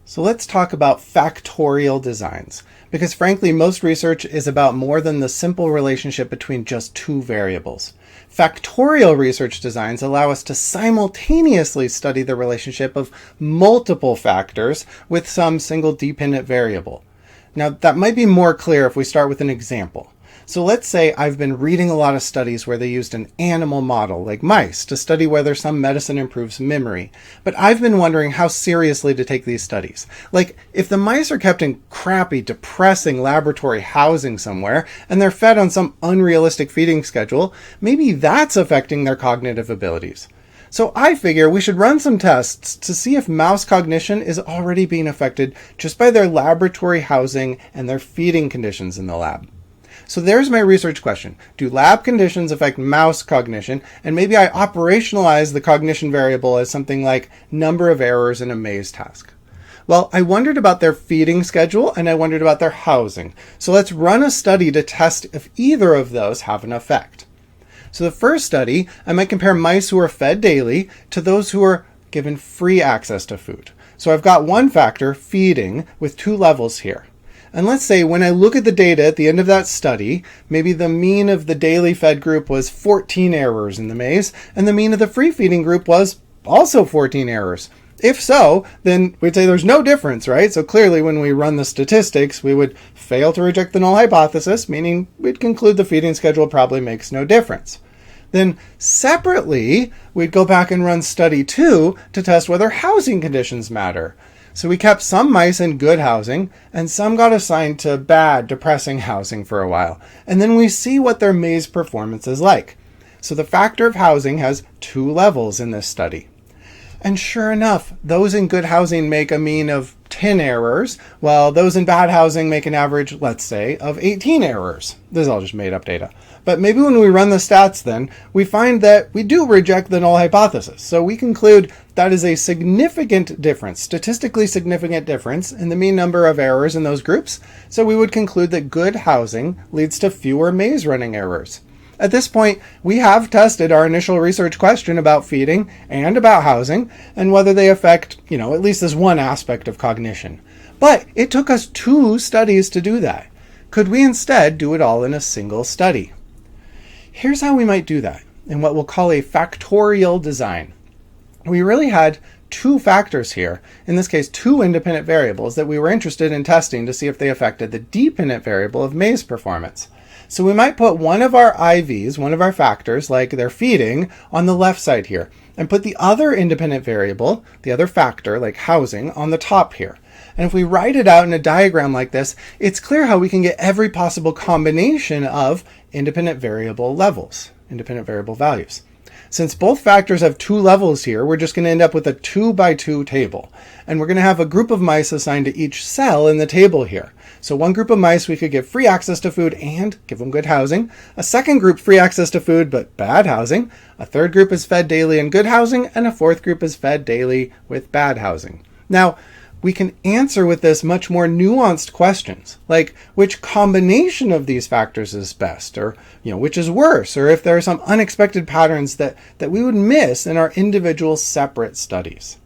So let's talk about factorial designs, because frankly, most research is about more than the simple relationship between just two variables. Factorial research designs allow us to simultaneously study the relationship of multiple factors with some single dependent variable. Now, that might be more clear if we start with an example. So let's say I've been reading a lot of studies where they used an animal model, like mice, to study whether some medicine improves memory. But I've been wondering how seriously to take these studies. Like, if the mice are kept in crappy, depressing laboratory housing somewhere, and they're fed on some unrealistic feeding schedule, maybe that's affecting their cognitive abilities. So I figure we should run some tests to see if mouse cognition is already being affected just by their laboratory housing and their feeding conditions in the lab. So there's my research question. Do lab conditions affect mouse cognition? And maybe I operationalize the cognition variable as something like number of errors in a maze task. Well, I wondered about their feeding schedule and I wondered about their housing. So let's run a study to test if either of those have an effect. So the first study, I might compare mice who are fed daily to those who are given free access to food. So I've got one factor, feeding, with two levels here. And let's say when I look at the data at the end of that study, maybe the mean of the daily fed group was 14 errors in the maze, and the mean of the free feeding group was also 14 errors. If so, then we'd say there's no difference, right? So clearly when we run the statistics, we would fail to reject the null hypothesis, meaning we'd conclude the feeding schedule probably makes no difference. Then separately, we'd go back and run study 2 to test whether housing conditions matter. So we kept some mice in good housing, and some got assigned to bad, depressing housing for a while. And then we see what their maze performance is like. So the factor of housing has two levels in this study. And sure enough, those in good housing make a mean of 10 errors, while those in bad housing make an average, let's say, of 18 errors. This is all just made up data. But maybe when we run the stats then, we find that we do reject the null hypothesis. So we conclude that is a significant difference, statistically significant difference in the mean number of errors in those groups. So we would conclude that good housing leads to fewer maze running errors. At this point, we have tested our initial research question about feeding and about housing and whether they affect, at least this one aspect of cognition. But it took us 2 studies to do that. Could we instead do it all in a single study? Here's how we might do that in what we'll call a factorial design. We really had 2 factors here, in this case 2 independent variables that we were interested in testing to see if they affected the dependent variable of maze performance. So we might put one of our IVs, one of our factors, like their feeding, on the left side here, and put the other independent variable, the other factor, like housing, on the top here. And if we write it out in a diagram like this, it's clear how we can get every possible combination of independent variable levels, independent variable values. Since both factors have 2 levels here, we're just going to end up with a 2 by 2 table. And we're going to have a group of mice assigned to each cell in the table here. So one group of mice we could give free access to food and give them good housing. A second group free access to food but bad housing. A third group is fed daily in good housing. And a fourth group is fed daily with bad housing. Now, we can answer with this much more nuanced questions, like which combination of these factors is best, or which is worse, or if there are some unexpected patterns that we would miss in our individual separate studies.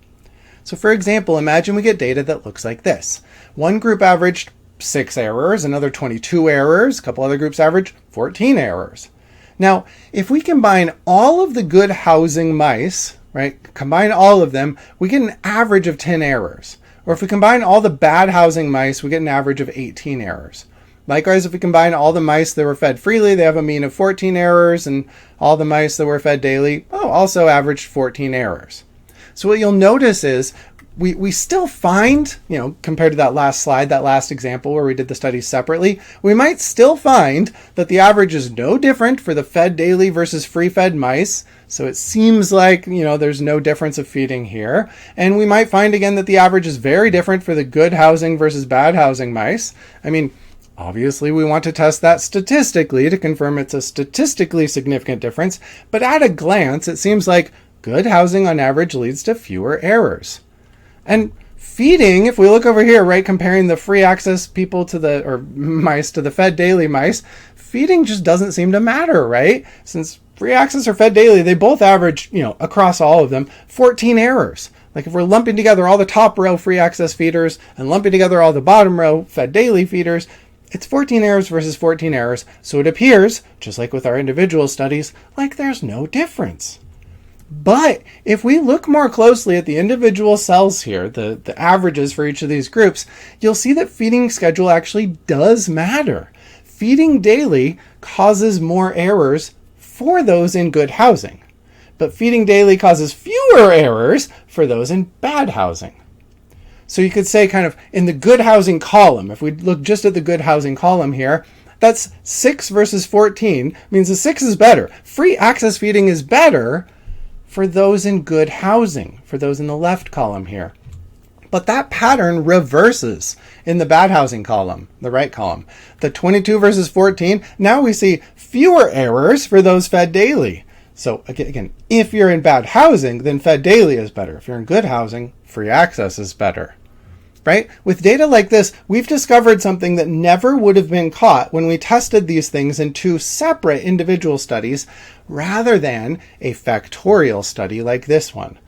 So for example, imagine we get data that looks like this. One group averaged 6 errors, another 22 errors, a couple other groups averaged 14 errors. Now, if we combine all of the good housing mice, right, combine all of them, we get an average of 10 errors. Or if we combine all the bad housing mice, we get an average of 18 errors. Likewise, if we combine all the mice that were fed freely, they have a mean of 14 errors, and all the mice that were fed daily, also averaged 14 errors. So what you'll notice is we still find, compared to that last slide, that last example where we did the studies separately, we might still find that the average is no different for the fed daily versus free fed mice. So it seems like, there's no difference of feeding here. And we might find again that the average is very different for the good housing versus bad housing mice. Obviously we want to test that statistically to confirm it's a statistically significant difference. But at a glance, it seems like good housing on average leads to fewer errors. And feeding, if we look over here, right, comparing the free access people or mice to the fed daily mice, feeding just doesn't seem to matter, right? Since free access or fed daily, they both average, across all of them, 14 errors. Like if we're lumping together all the top row free access feeders and lumping together all the bottom row fed daily feeders, it's 14 errors versus 14 errors, so it appears, just like with our individual studies, like there's no difference. But if we look more closely at the individual cells here, the averages for each of these groups, you'll see that feeding schedule actually does matter. Feeding daily causes more errors for those in good housing, but feeding daily causes fewer errors for those in bad housing. So you could say kind of in the good housing column, if we look just at the good housing column here, that's 6 versus 14 means the 6 is better. Free access feeding is better for those in good housing, for those in the left column here. But that pattern reverses in the bad housing column, the right column. The 22 versus 14, now we see fewer errors for those fed daily. So again, if you're in bad housing, then fed daily is better. If you're in good housing, free access is better. Right? With data like this, we've discovered something that never would have been caught when we tested these things in 2 separate individual studies rather than a factorial study like this one.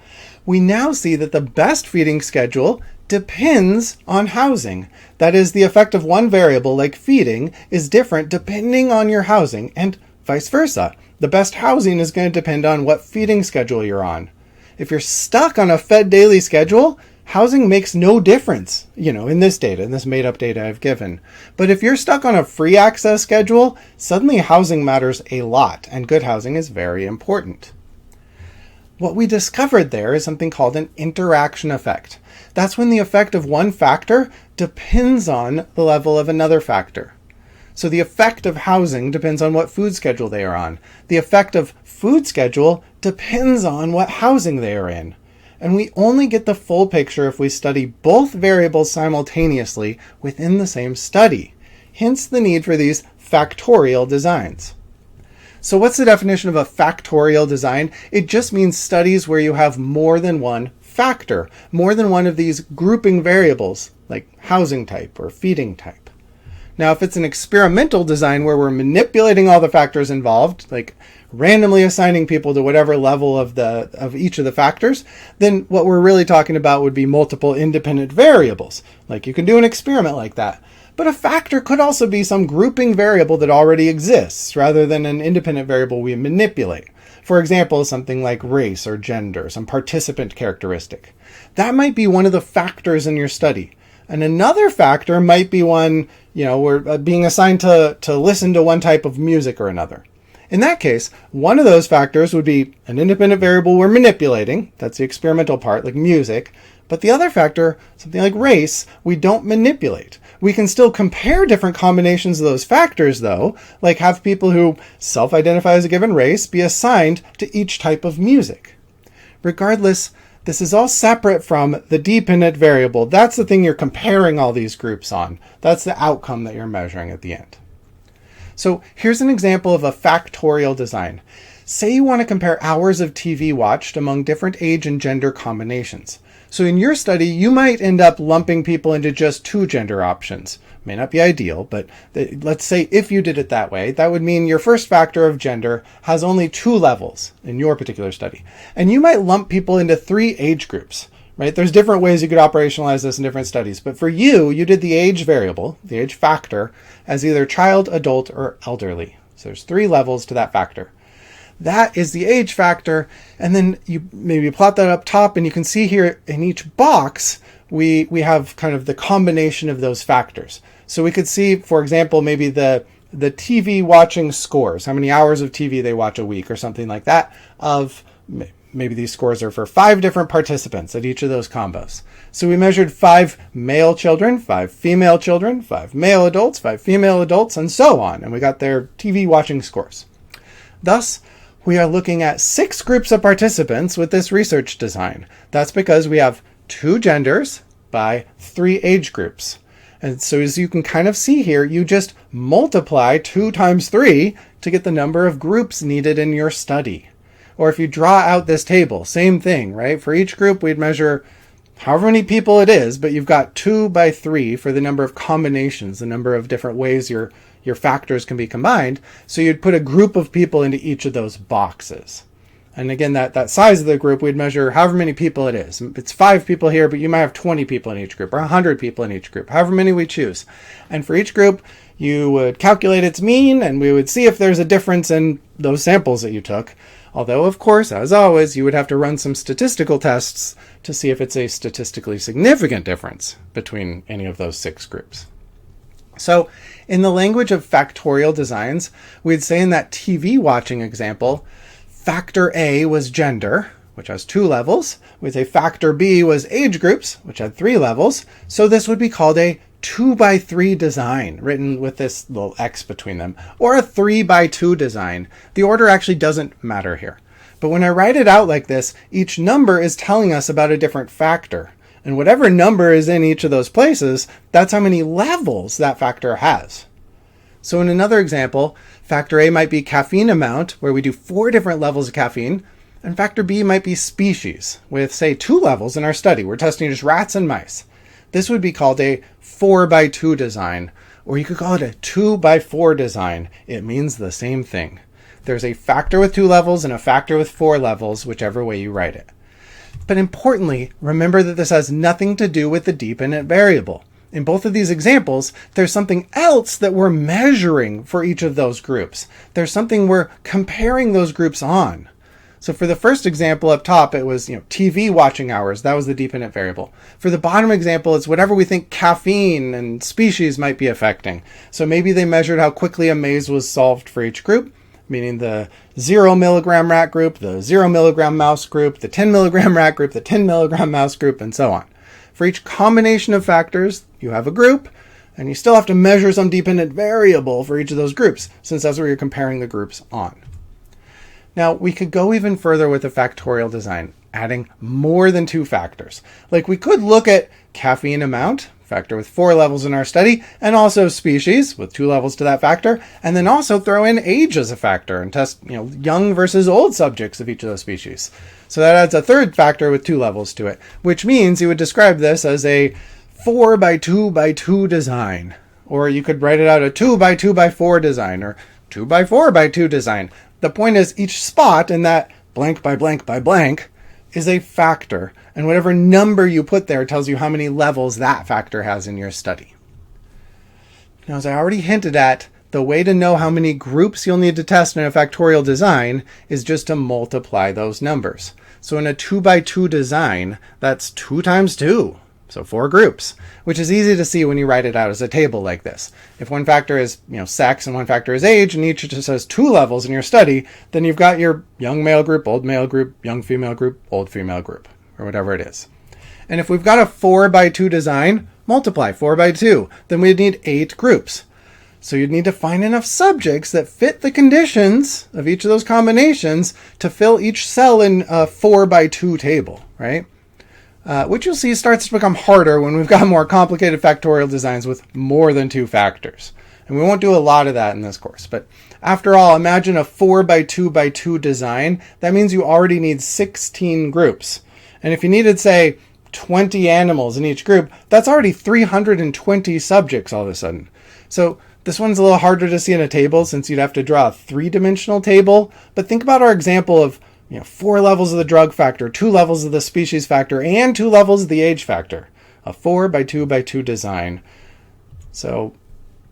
We now see that the best feeding schedule depends on housing. That is, the effect of one variable, like feeding, is different depending on your housing, and vice versa. The best housing is going to depend on what feeding schedule you're on. If you're stuck on a fed daily schedule, housing makes no difference, in this data, in this made-up data I've given. But if you're stuck on a free access schedule, suddenly housing matters a lot, and good housing is very important. What we discovered there is something called an interaction effect. That's when the effect of one factor depends on the level of another factor. So the effect of housing depends on what food schedule they are on. The effect of food schedule depends on what housing they are in. And we only get the full picture if we study both variables simultaneously within the same study. Hence the need for these factorial designs. So what's the definition of a factorial design? It just means studies where you have more than one factor, more than one of these grouping variables, like housing type or feeding type. Now, if it's an experimental design where we're manipulating all the factors involved, like randomly assigning people to whatever level of each of the factors, then what we're really talking about would be multiple independent variables. Like you can do an experiment like that. But a factor could also be some grouping variable that already exists, rather than an independent variable we manipulate. For example, something like race or gender, some participant characteristic. That might be one of the factors in your study. And another factor might be one, we're being assigned to listen to one type of music or another. In that case, one of those factors would be an independent variable we're manipulating. That's the experimental part, like music. But the other factor, something like race, we don't manipulate. We can still compare different combinations of those factors, though, like have people who self-identify as a given race be assigned to each type of music. Regardless, this is all separate from the dependent variable. That's the thing you're comparing all these groups on. That's the outcome that you're measuring at the end. So here's an example of a factorial design. Say you want to compare hours of TV watched among different age and gender combinations. So in your study, you might end up lumping people into just 2 gender options. May not be ideal, but let's say if you did it that way, that would mean your first factor of gender has only 2 levels in your particular study. And you might lump people into 3 age groups, right? There's different ways you could operationalize this in different studies. But for you did the age variable, the age factor, as either child, adult, or elderly. So there's 3 levels to that factor. That is the age factor, and then you maybe plot that up top, and you can see here in each box, we have kind of the combination of those factors. So we could see, for example, maybe the TV watching scores, how many hours of TV they watch a week or something like that, of maybe these scores are for 5 different participants at each of those combos. So we measured 5 male children, 5 female children, 5 male adults, 5 female adults, and so on, and we got their TV watching scores. Thus, we are looking at 6 groups of participants with this research design. That's because we have 2 genders by 3 age groups. And so as you can kind of see here, you just multiply 2 times 3 to get the number of groups needed in your study. Or if you draw out this table, same thing, right? For each group, we'd measure however many people it is, but you've got 2 by 3 for the number of combinations, the number of different ways your factors can be combined. So you'd put a group of people into each of those boxes. And again, that size of the group, we'd measure however many people it is. It's 5 people here, but you might have 20 people in each group, or 100 people in each group, however many we choose. And for each group, you would calculate its mean, and we would see if there's a difference in those samples that you took. Although, of course, as always, you would have to run some statistical tests to see if it's a statistically significant difference between any of those 6 groups. So, in the language of factorial designs, we'd say in that TV watching example, factor A was gender, which has 2 levels. We'd say factor B was age groups, which had 3 levels. So this would be called a 2x3 design, written with this little X between them, or a 3x2 design. The order actually doesn't matter here. But when I write it out like this, each number is telling us about a different factor. And whatever number is in each of those places, that's how many levels that factor has. So in another example, factor A might be caffeine amount, where we do 4 different levels of caffeine, and factor B might be species, with, say, 2 levels in our study. We're testing just rats and mice. This would be called a 4x2 design, or you could call it a 2x4 design. It means the same thing. There's a factor with 2 levels and a factor with 4 levels, whichever way you write it. But importantly, remember that this has nothing to do with the dependent variable. In both of these examples, there's something else that we're measuring for each of those groups. There's something we're comparing those groups on. So for the first example up top, it was TV watching hours. That was the dependent variable. For the bottom example, it's whatever we think caffeine and species might be affecting. So maybe they measured how quickly a maze was solved for each group, meaning the 0 milligram rat group, the 0 milligram mouse group, the 10 milligram rat group, the 10 milligram mouse group, and so on. For each combination of factors, you have a group, and you still have to measure some dependent variable for each of those groups, since that's what you're comparing the groups on. Now, we could go even further with a factorial design, adding more than 2 factors. Like we could look at caffeine amount, factor with 4 levels in our study, and also species with 2 levels to that factor, and then also throw in age as a factor and test, young versus old subjects of each of those species. So that adds a 3rd factor with 2 levels to it, which means you would describe this as a 4x2x2 design. Or you could write it out a 2x2x4 design, or 2x4x2 design. The point is each spot in that blank by blank by blank is a factor, and whatever number you put there tells you how many levels that factor has in your study. Now, as I already hinted at, the way to know how many groups you'll need to test in a factorial design is just to multiply those numbers. So in a 2x2 design, that's 2 times 2. So 4 groups, which is easy to see when you write it out as a table like this. If one factor is, sex and one factor is age, and each just has 2 levels in your study, then you've got your young male group, old male group, young female group, old female group, or whatever it is. And if we've got a 4x2 design, multiply 4 by 2, then we'd need 8 groups. So you'd need to find enough subjects that fit the conditions of each of those combinations to fill each cell in a 4x2 table, right? Which you'll see starts to become harder when we've got more complicated factorial designs with more than 2 factors. And we won't do a lot of that in this course. But after all, imagine a 4x2x2 design. That means you already need 16 groups. And if you needed, say, 20 animals in each group, that's already 320 subjects all of a sudden. So this one's a little harder to see in a table since you'd have to draw a 3-dimensional table. But think about our example of 4 levels of the drug factor, 2 levels of the species factor, and 2 levels of the age factor. A 4x2x2 design. So,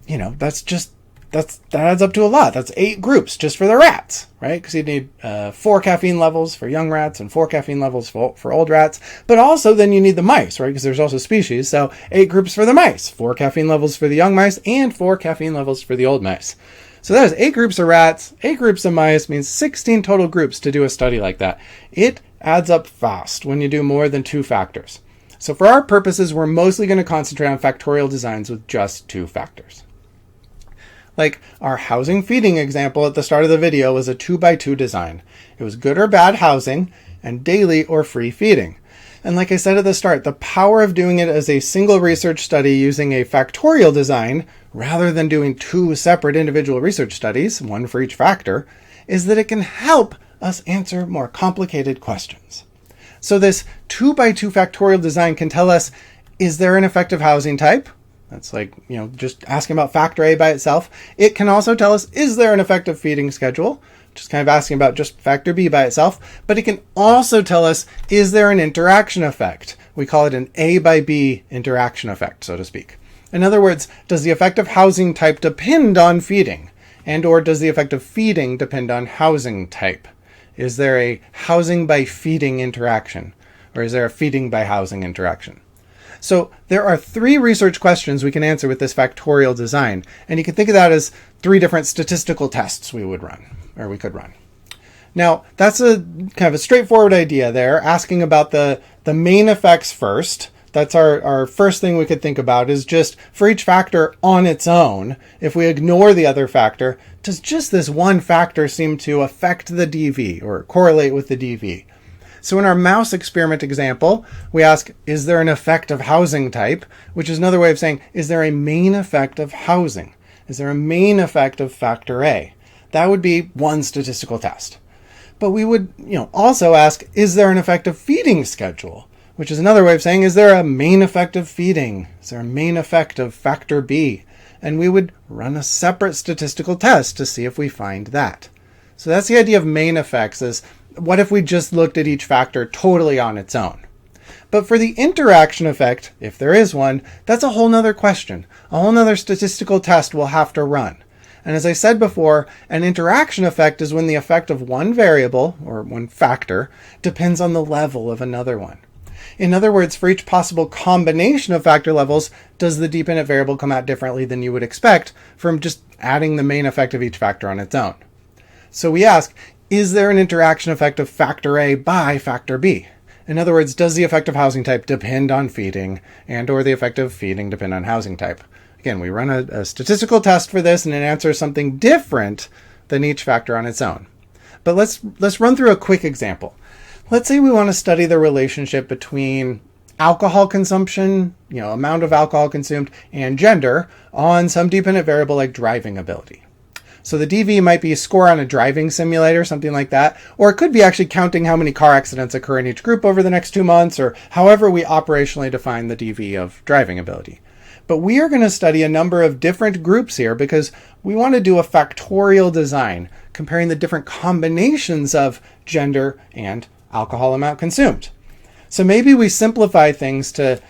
that adds up to a lot. That's 8 groups just for the rats, right? Because you need 4 caffeine levels for young rats and 4 caffeine levels for old rats. But also then you need the mice, right? Because there's also species. So 8 groups for the mice, 4 caffeine levels for the young mice, and 4 caffeine levels for the old mice. So that is 8 groups of rats, 8 groups of mice, means 16 total groups to do a study like that. It adds up fast when you do more than 2 factors. So for our purposes, we're mostly going to concentrate on factorial designs with just 2 factors. Like our housing feeding example at the start of the video was a 2x2 design. It was good or bad housing and daily or free feeding. And like I said at the start, the power of doing it as a single research study using a factorial design, rather than doing 2 separate individual research studies, 1 for each factor, is that it can help us answer more complicated questions. So this 2x2 factorial design can tell us, is there an effective housing type? That's like, just asking about factor A by itself. It can also tell us, is there an effective feeding schedule? just kind of asking about just factor B by itself, but it can also tell us, is there an interaction effect? We call it an A by B interaction effect, so to speak. In other words, does the effect of housing type depend on feeding? And or does the effect of feeding depend on housing type? Is there a housing by feeding interaction? Or is there a feeding by housing interaction? So there are 3 research questions we can answer with this factorial design. And you can think of that as 3 different statistical tests we could run. Now, that's a kind of a straightforward idea there, asking about the main effects first. That's our first thing we could think about, is just for each factor on its own, if we ignore the other factor, does just this one factor seem to affect the DV or correlate with the DV? So in our mouse experiment example, we ask, is there an effect of housing type? Which is another way of saying, is there a main effect of housing? Is there a main effect of factor A? That would be one statistical test. But we would also ask, is there an effect of feeding schedule? Which is another way of saying, is there a main effect of feeding? Is there a main effect of factor B? And we would run a separate statistical test to see if we find that. So that's the idea of main effects, is what if we just looked at each factor totally on its own? But for the interaction effect, if there is one, that's a whole nother question. A whole nother statistical test we'll have to run. And as I said before, an interaction effect is when the effect of one variable, or one factor, depends on the level of another one. In other words, for each possible combination of factor levels, does the dependent variable come out differently than you would expect from just adding the main effect of each factor on its own? So we ask, is there an interaction effect of factor A by factor B? In other words, does the effect of housing type depend on feeding, and or the effect of feeding depend on housing type? Again, we run a statistical test for this, and it answers something different than each factor on its own. But let's run through a quick example. Let's say we want to study the relationship between alcohol consumption, amount of alcohol consumed, and gender on some dependent variable like driving ability. So the DV might be a score on a driving simulator, something like that, or it could be actually counting how many car accidents occur in each group over the next 2 months, or however we operationally define the DV of driving ability. But we are going to study a number of different groups here because we want to do a factorial design, comparing the different combinations of gender and alcohol amount consumed. So maybe we simplify things to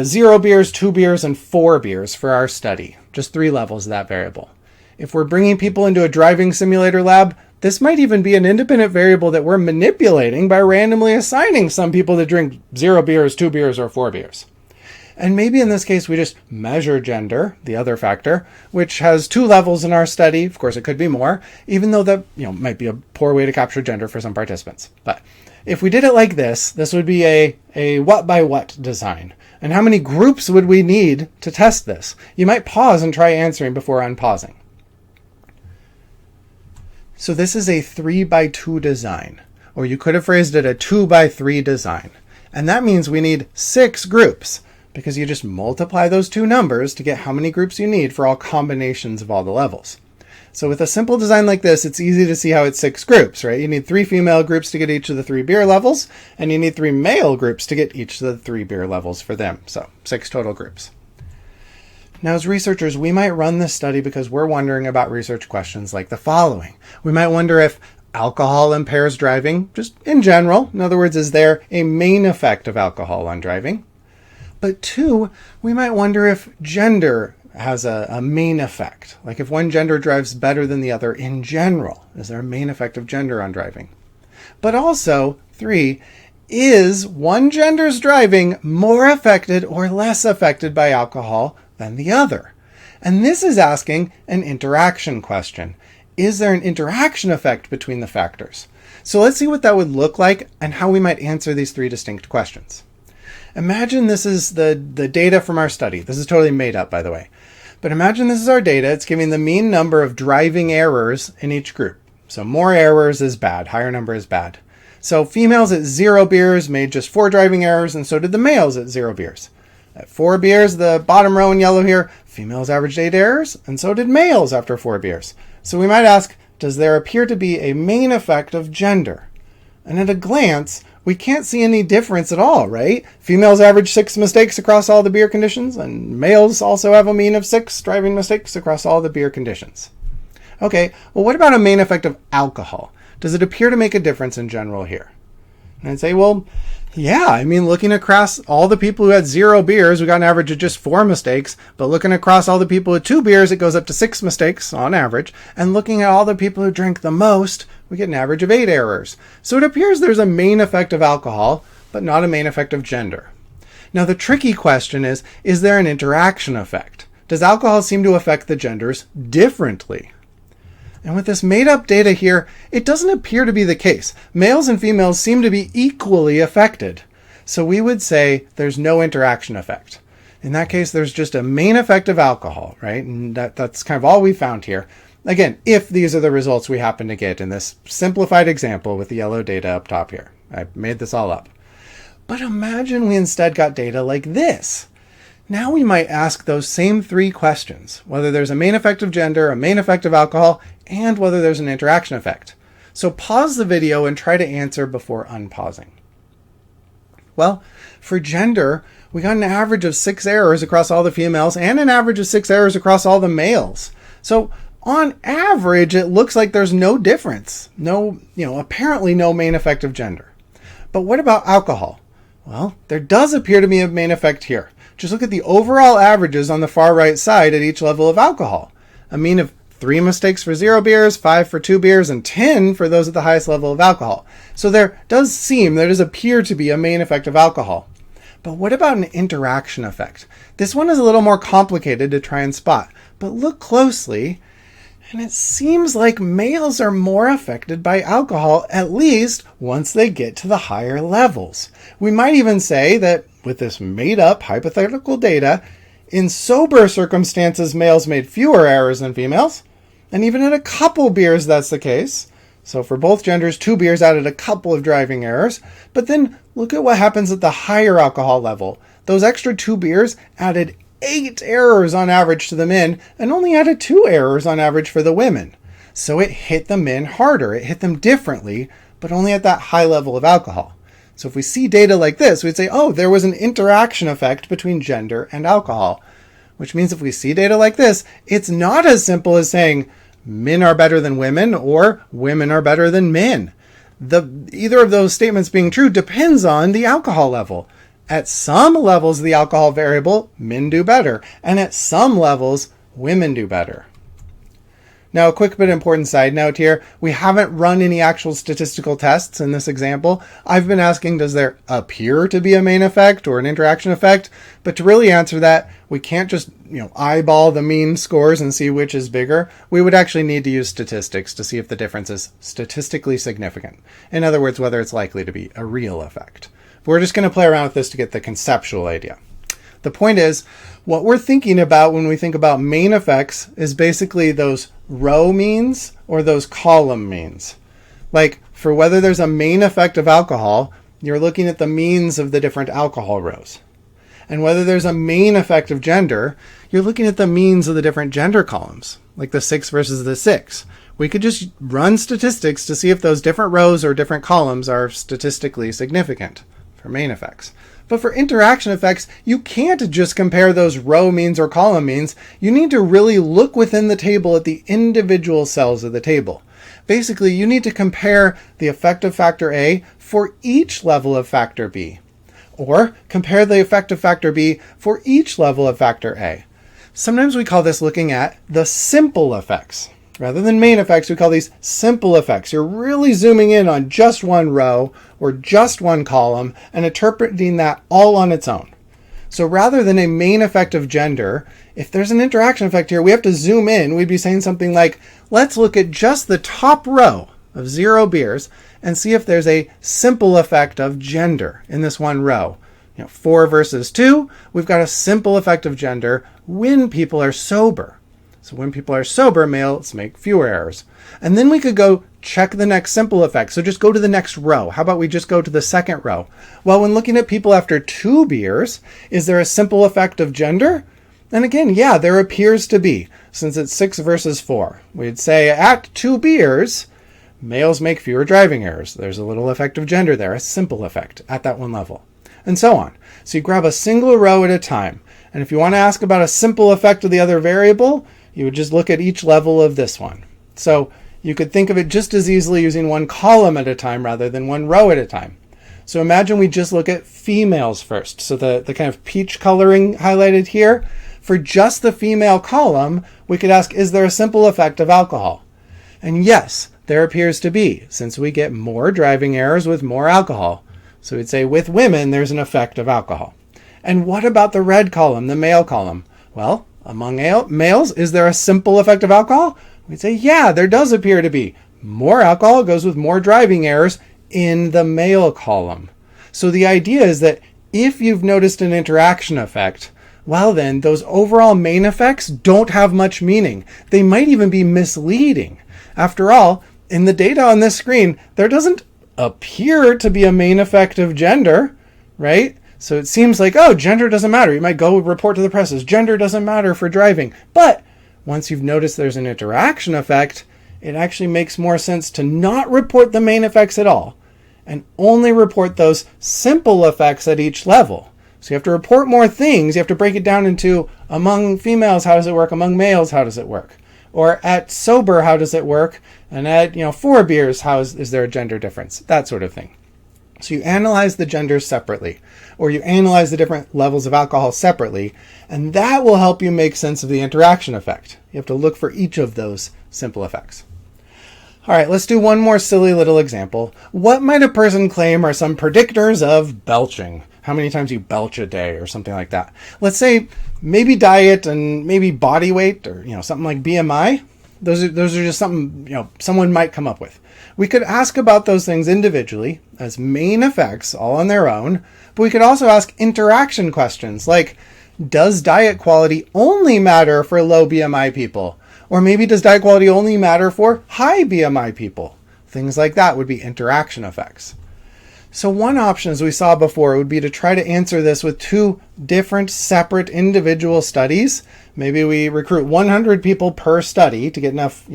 0 beers, 2 beers, and 4 beers for our study, just 3 levels of that variable. If we're bringing people into a driving simulator lab, this might even be an independent variable that we're manipulating by randomly assigning some people to drink 0 beers, 2 beers, or 4 beers. And maybe in this case, we just measure gender, the other factor, which has 2 levels in our study. Of course, it could be more, even though that might be a poor way to capture gender for some participants. But if we did it like this would be a what by what design. And how many groups would we need to test this? You might pause and try answering before unpausing. So this is a 3 by 2 design, or you could have phrased it a 2 by 3 design. And that means we need 6 groups, because you just multiply those 2 numbers to get how many groups you need for all combinations of all the levels. So with a simple design like this, it's easy to see how it's 6 groups, right? You need 3 female groups to get each of the 3 beer levels, and you need 3 male groups to get each of the 3 beer levels for them. So 6 total groups. Now, as researchers, we might run this study because we're wondering about research questions like the following. We might wonder if alcohol impairs driving, just in general. In other words, is there a main effect of alcohol on driving? But 2, we might wonder if gender has a main effect. Like if one gender drives better than the other in general, is there a main effect of gender on driving? But also, 3, is one gender's driving more affected or less affected by alcohol than the other? And this is asking an interaction question. Is there an interaction effect between the factors? So let's see what that would look like and how we might answer these 3 distinct questions. Imagine this is the data from our study. This is totally made up, by the way. But imagine this is our data. It's giving the mean number of driving errors in each group. So more errors is bad. Higher number is bad. So females at 0 beers made just 4 driving errors, and so did the males at 0 beers. At 4 beers, the bottom row in yellow here, females averaged 8 errors, and so did males after 4 beers. So we might ask, does there appear to be a main effect of gender? And at a glance, we can't see any difference at all, right? Females average 6 mistakes across all the beer conditions, and males also have a mean of 6 driving mistakes across all the beer conditions. Okay, well, what about a main effect of alcohol? Does it appear to make a difference in general here? And I'd say, well, yeah, I mean, looking across all the people who had 0 beers, we got an average of just 4 mistakes. But looking across all the people with 2 beers, it goes up to 6 mistakes on average. And looking at all the people who drank the most, we get an average of 8 errors. So it appears there's a main effect of alcohol, but not a main effect of gender. Now, the tricky question is there an interaction effect? Does alcohol seem to affect the genders differently? And with this made-up data here, it doesn't appear to be the case. Males and females seem to be equally affected. So we would say there's no interaction effect. In that case, there's just a main effect of alcohol, right? And that's kind of all we found here. Again, if these are the results we happen to get in this simplified example with the yellow data up top here. I made this all up. But imagine we instead got data like this. Now we might ask those same 3 questions, whether there's a main effect of gender, a main effect of alcohol, and whether there's an interaction effect. So pause the video and try to answer before unpausing. Well, for gender, we got an average of 6 errors across all the females and an average of 6 errors across all the males. So on average, it looks like there's no difference. Apparently no main effect of gender. But what about alcohol? Well, there does appear to be a main effect here. Just look at the overall averages on the far right side at each level of alcohol. A mean of 3 mistakes for 0 beers, 5 for 2 beers, and 10 for those at the highest level of alcohol. So there does appear to be a main effect of alcohol. But what about an interaction effect? This one is a little more complicated to try and spot, but look closely, and it seems like males are more affected by alcohol, at least once they get to the higher levels. We might even say that with this made-up hypothetical data, in sober circumstances, males made fewer errors than females, and even at a couple beers, that's the case. So for both genders, 2 beers added a couple of driving errors. But then look at what happens at the higher alcohol level. Those extra 2 beers added 8 errors on average to the men, and only added 2 errors on average for the women. So it hit the men harder. It hit them differently, but only at that high level of alcohol. So if we see data like this, we'd say, oh, there was an interaction effect between gender and alcohol. Which means if we see data like this, it's not as simple as saying men are better than women or women are better than men. Either of those statements being true depends on the alcohol level. At some levels of the alcohol variable, men do better. And at some levels, women do better. Now, a quick but important side note here. We haven't run any actual statistical tests in this example. I've been asking, does there appear to be a main effect or an interaction effect? But to really answer that, we can't just eyeball the mean scores and see which is bigger. We would actually need to use statistics to see if the difference is statistically significant. In other words, whether it's likely to be a real effect. But we're just going to play around with this to get the conceptual idea. The point is, what we're thinking about when we think about main effects is basically those row means or those column means. Like for whether there's a main effect of alcohol, you're looking at the means of the different alcohol rows. And whether there's a main effect of gender, you're looking at the means of the different gender columns, like the 6 versus the 6. We could just run statistics to see if those different rows or different columns are statistically significant for main effects. But for interaction effects, you can't just compare those row means or column means. You need to really look within the table at the individual cells of the table. Basically, you need to compare the effect of factor A for each level of factor B. Or compare the effect of factor B for each level of factor A. Sometimes we call this looking at the simple effects. Rather than main effects, we call these simple effects. You're really zooming in on just one row or just one column and interpreting that all on its own. So rather than a main effect of gender, if there's an interaction effect here, we have to zoom in. We'd be saying something like, let's look at just the top row of 0 beers and see if there's a simple effect of gender in this one row. 4 versus 2, we've got a simple effect of gender when people are sober. So when people are sober, males make fewer errors. And then we could go check the next simple effect. So just go to the next row. How about we just go to the second row? Well, when looking at people after 2 beers, is there a simple effect of gender? And again, yeah, there appears to be, since it's 6 versus 4. We'd say at 2 beers, males make fewer driving errors. There's a little effect of gender there, a simple effect at that one level. And so on. So you grab a single row at a time. And if you want to ask about a simple effect of the other variable, you would just look at each level of this one. So you could think of it just as easily using one column at a time rather than one row at a time. So imagine we just look at females first. So the kind of peach coloring highlighted here, for just the female column, we could ask, is there a simple effect of alcohol? And yes, there appears to be, since we get more driving errors with more alcohol. So we'd say with women, there's an effect of alcohol. And what about the red column, the male column? Well, among males, is there a simple effect of alcohol? We'd say, yeah, there does appear to be. More alcohol goes with more driving errors in the male column. So the idea is that if you've noticed an interaction effect, well then, those overall main effects don't have much meaning. They might even be misleading. After all, in the data on this screen, there doesn't appear to be a main effect of gender, right? So it seems like, oh, gender doesn't matter. You might go report to the press as gender doesn't matter for driving. But once you've noticed there's an interaction effect, it actually makes more sense to not report the main effects at all and only report those simple effects at each level. So you have to report more things. You have to break it down into among females, how does it work? Among males, how does it work? Or at sober, how does it work? And at 4 beers, how is there a gender difference? That sort of thing. So you analyze the genders separately, or you analyze the different levels of alcohol separately, and that will help you make sense of the interaction effect. You have to look for each of those simple effects. All right, let's do one more silly little example. What might a person claim are some predictors of belching? How many times you belch a day or something like that? Let's say maybe diet and maybe body weight or something like BMI. Those are just something someone might come up with. We could ask about those things individually as main effects all on their own, but we could also ask interaction questions like, does diet quality only matter for low BMI people? Or maybe does diet quality only matter for high BMI people? Things like that would be interaction effects. So one option, as we saw before, would be to try to answer this with 2 different separate individual studies. Maybe we recruit 100 people per study to get enough,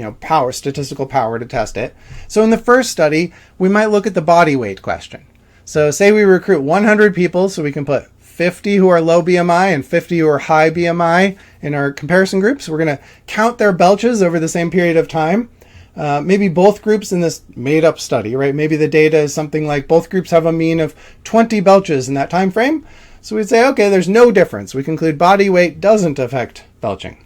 statistical power to test it. So in the first study, we might look at the body weight question. So say we recruit 100 people, so we can put 50 who are low BMI and 50 who are high BMI in our comparison groups. We're going to count their belches over the same period of time. Maybe both groups in this made-up study, right? Maybe the data is something like both groups have a mean of 20 belches in that time frame. So we'd say, okay, there's no difference. We conclude body weight doesn't affect belching.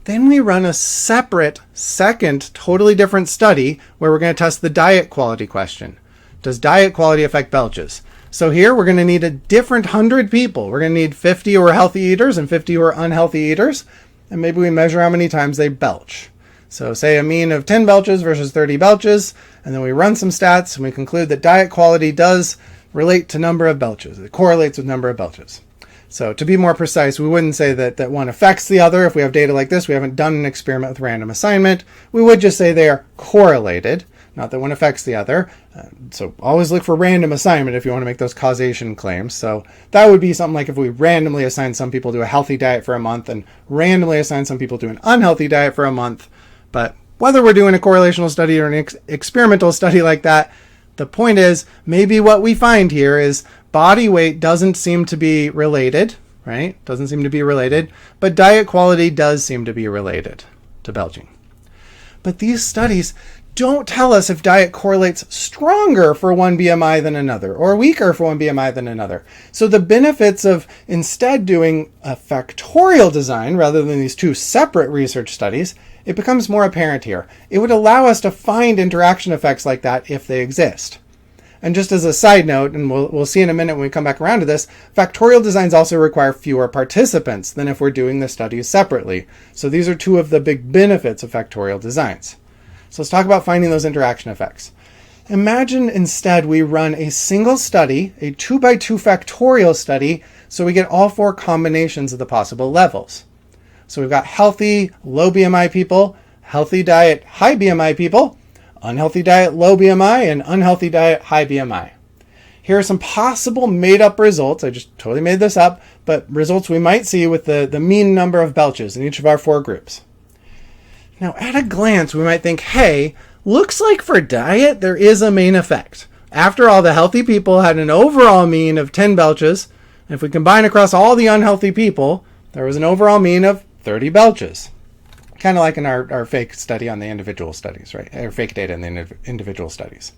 Then we run a separate, second, totally different study where we're going to test the diet quality question. Does diet quality affect belches? So here we're going to need a different 100 people. We're going to need 50 who are healthy eaters and 50 who are unhealthy eaters. And maybe we measure how many times they belch. So say a mean of 10 belches versus 30 belches, and then we run some stats and we conclude that diet quality does relate to number of belches. It correlates with number of belches. So to be more precise, we wouldn't say that one affects the other. If we have data like this, we haven't done an experiment with random assignment. We would just say they are correlated, not that one affects the other. So always look for random assignment if you want to make those causation claims. So that would be something like if we randomly assign some people to a healthy diet for a month and randomly assign some people to an unhealthy diet for a month. But whether we're doing a correlational study or an experimental study like that, the point is maybe what we find here is body weight doesn't seem to be related, right? Doesn't seem to be related, but diet quality does seem to be related to belching. But these studies don't tell us if diet correlates stronger for one BMI than another or weaker for one BMI than another. So the benefits of instead doing a factorial design rather than these 2 separate research studies, it becomes more apparent here. It would allow us to find interaction effects like that if they exist. And just as a side note, and we'll see in a minute when we come back around to this, factorial designs also require fewer participants than if we're doing the studies separately. So these are 2 of the big benefits of factorial designs. So let's talk about finding those interaction effects. Imagine instead we run a single study, a 2x2 factorial study, so we get all 4 combinations of the possible levels. So we've got healthy, low BMI people, healthy diet, high BMI people, unhealthy diet, low BMI, and unhealthy diet, high BMI. Here are some possible made-up results. I just totally made this up, but results we might see with the mean number of belches in each of our 4 groups. Now, at a glance, we might think, hey, looks like for diet, there is a main effect. After all, the healthy people had an overall mean of 10 belches. And if we combine across all the unhealthy people, there was an overall mean of 30 belches. Kind of like in our fake study on the individual studies, right? Or fake data in the individual studies.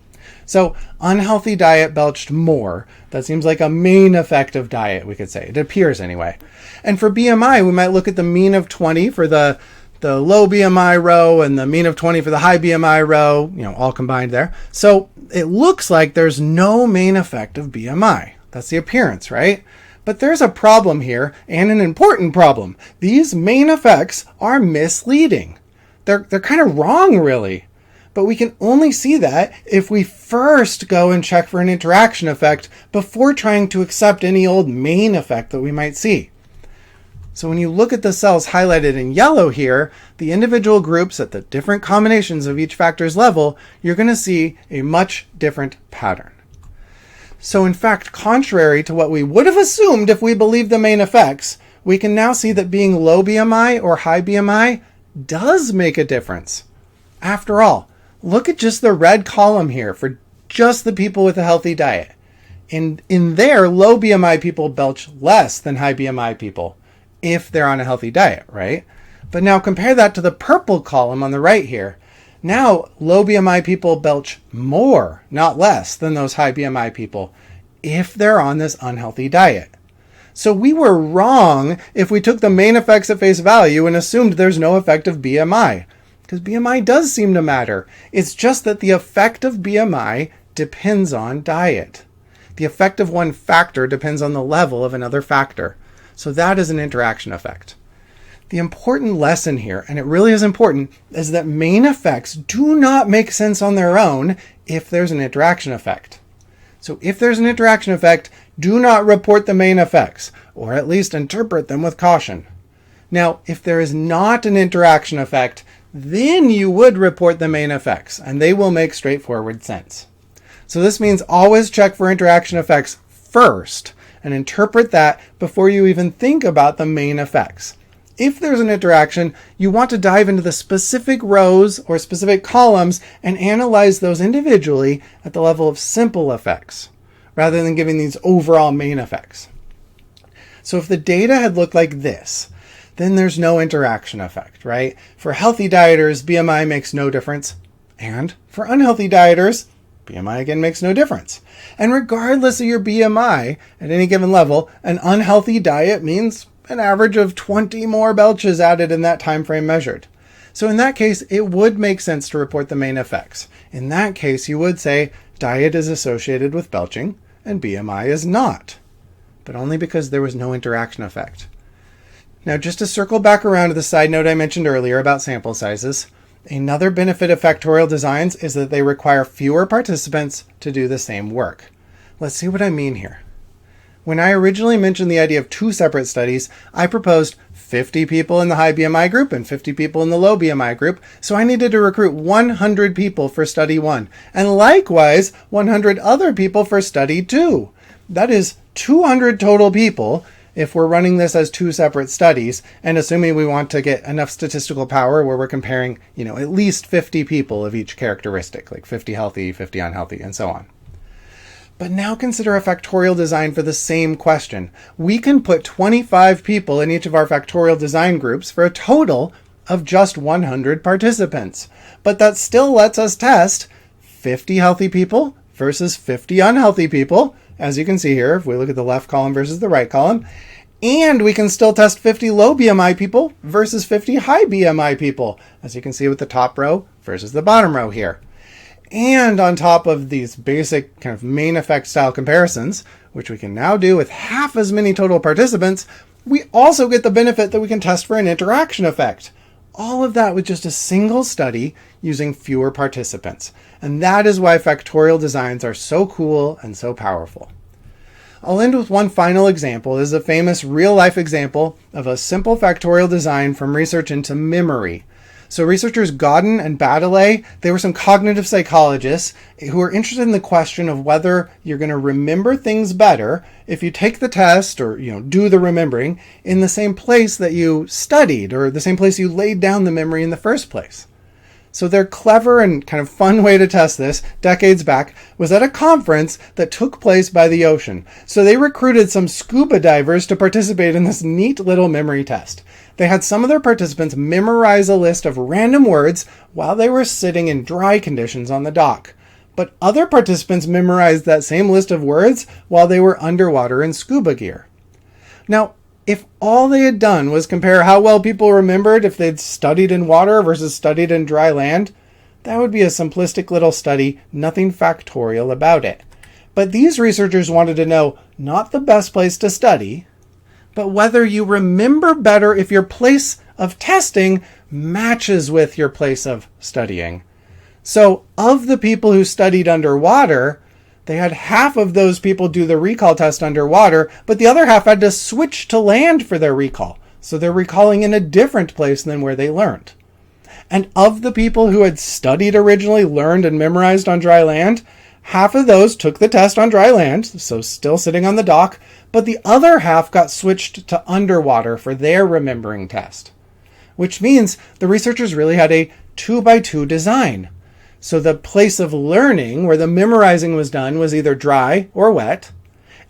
So unhealthy diet belched more. That seems like a main effect of diet, we could say. It appears anyway. And for BMI, we might look at the mean of 20 for the low BMI row and the mean of 20 for the high BMI row, all combined there. So it looks like there's no main effect of BMI. That's the appearance, right? But there's a problem here, and an important problem. These main effects are misleading. They're kind of wrong, really. But we can only see that if we first go and check for an interaction effect before trying to accept any old main effect that we might see. So when you look at the cells highlighted in yellow here, the individual groups at the different combinations of each factor's level, you're going to see a much different pattern. So in fact, contrary to what we would have assumed if we believed the main effects, we can now see that being low BMI or high BMI does make a difference. After all, look at just the red column here for just the people with a healthy diet. In there, low BMI people belch less than high BMI people if they're on a healthy diet, right? But now compare that to the purple column on the right here. Now, low BMI people belch more, not less, than those high BMI people if they're on this unhealthy diet. So we were wrong if we took the main effects at face value and assumed there's no effect of BMI, because BMI does seem to matter. It's just that the effect of BMI depends on diet. The effect of one factor depends on the level of another factor. So that is an interaction effect. The important lesson here, and it really is important, is that main effects do not make sense on their own if there's an interaction effect. So if there's an interaction effect, do not report the main effects, or at least interpret them with caution. Now, if there is not an interaction effect, then you would report the main effects, and they will make straightforward sense. So this means always check for interaction effects first, and interpret that before you even think about the main effects. If there's an interaction, you want to dive into the specific rows or specific columns and analyze those individually at the level of simple effects, rather than giving these overall main effects. So if the data had looked like this, then there's no interaction effect, right? For healthy dieters, BMI makes no difference. And for unhealthy dieters, BMI again makes no difference. And regardless of your BMI at any given level, an unhealthy diet means an average of 20 more belches added in that time frame measured. So in that case, it would make sense to report the main effects. In that case, you would say diet is associated with belching and BMI is not, but only because there was no interaction effect. Now, just to circle back around to the side note I mentioned earlier about sample sizes, another benefit of factorial designs is that they require fewer participants to do the same work. Let's see what I mean here. When I originally mentioned the idea of 2 separate studies, I proposed 50 people in the high BMI group and 50 people in the low BMI group, so I needed to recruit 100 people for study 1, and likewise 100 other people for study 2. That is 200 total people if we're running this as 2 separate studies, and assuming we want to get enough statistical power where we're comparing, at least 50 people of each characteristic, like 50 healthy, 50 unhealthy, and so on. But now consider a factorial design for the same question. We can put 25 people in each of our factorial design groups for a total of just 100 participants. But that still lets us test 50 healthy people versus 50 unhealthy people, as you can see here, if we look at the left column versus the right column. And we can still test 50 low BMI people versus 50 high BMI people, as you can see with the top row versus the bottom row here. And on top of these basic kind of main effect style comparisons, which we can now do with half as many total participants, we also get the benefit that we can test for an interaction effect. All of that with just a single study using fewer participants. And that is why factorial designs are so cool and so powerful. I'll end with one final example. This is a famous real-life example of a simple factorial design from research into memory. So researchers Godin and Baddeley, they were some cognitive psychologists who were interested in the question of whether you're going to remember things better if you take the test or do the remembering in the same place that you studied or the same place you laid down the memory in the first place. So their clever and kind of fun way to test this decades back was at a conference that took place by the ocean. So they recruited some scuba divers to participate in this neat little memory test. They had some of their participants memorize a list of random words while they were sitting in dry conditions on the dock. But other participants memorized that same list of words while they were underwater in scuba gear. Now, if all they had done was compare how well people remembered if they'd studied in water versus studied in dry land, that would be a simplistic little study, nothing factorial about it. But these researchers wanted to know not the best place to study, but whether you remember better if your place of testing matches with your place of studying. So of the people who studied underwater, they had half of those people do the recall test underwater, but the other half had to switch to land for their recall. So they're recalling in a different place than where they learned. And of the people who had studied originally, learned, and memorized on dry land, half of those took the test on dry land, so still sitting on the dock, but the other half got switched to underwater for their remembering test. Which means the researchers really had a 2x2 design. So the place of learning, where the memorizing was done, was either dry or wet.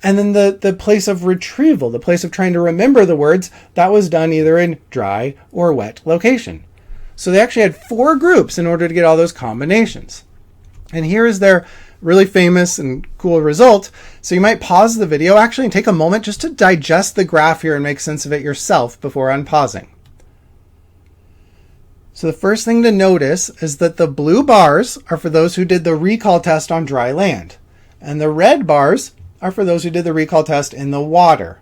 And then the place of retrieval, the place of trying to remember the words, that was done either in dry or wet location. So they actually had 4 groups in order to get all those combinations. And here is their really famous and cool result. So you might pause the video actually and take a moment just to digest the graph here and make sense of it yourself before unpausing. So the first thing to notice is that the blue bars are for those who did the recall test on dry land, and the red bars are for those who did the recall test in the water.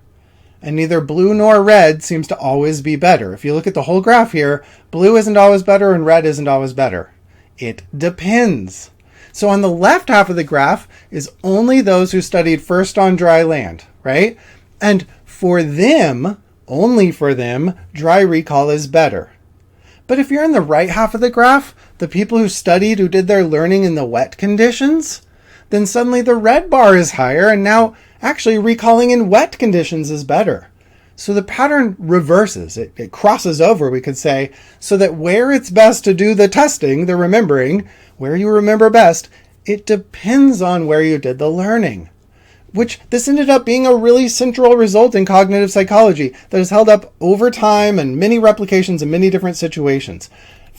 And neither blue nor red seems to always be better. If you look at the whole graph here, blue isn't always better and red isn't always better. It depends. So on the left half of the graph is only those who studied first on dry land, right? And for them, only for them, dry recall is better. But if you're in the right half of the graph, the people who studied, who did their learning in the wet conditions, then suddenly the red bar is higher, and now actually recalling in wet conditions is better. So the pattern reverses. It crosses over, we could say, so that where it's best to do the testing, the remembering, where you remember best, it depends on where you did the learning. Which this ended up being a really central result in cognitive psychology that has held up over time and many replications in many different situations.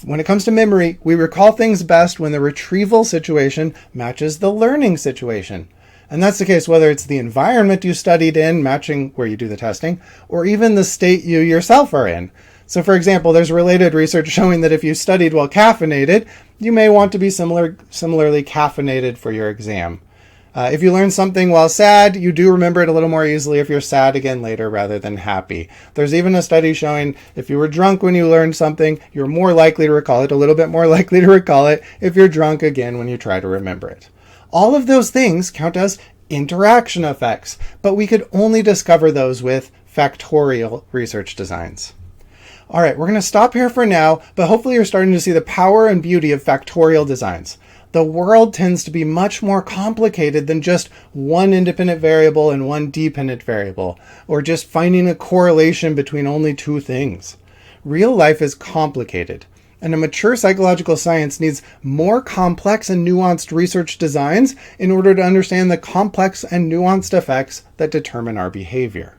When it comes to memory, we recall things best when the retrieval situation matches the learning situation. And that's the case whether it's the environment you studied in, matching where you do the testing, or even the state you yourself are in. So for example, there's related research showing that if you studied while caffeinated, you may want to be similarly caffeinated for your exam. If you learn something while sad, you do remember it a little more easily if you're sad again later rather than happy. There's even a study showing if you were drunk when you learned something, you're more likely to recall it, a little bit more likely to recall it if you're drunk again when you try to remember it. All of those things count as interaction effects, but we could only discover those with factorial research designs. All right, we're going to stop here for now, but hopefully you're starting to see the power and beauty of factorial designs. The world tends to be much more complicated than just one independent variable and one dependent variable, or just finding a correlation between only 2 things. Real life is complicated, and a mature psychological science needs more complex and nuanced research designs in order to understand the complex and nuanced effects that determine our behavior.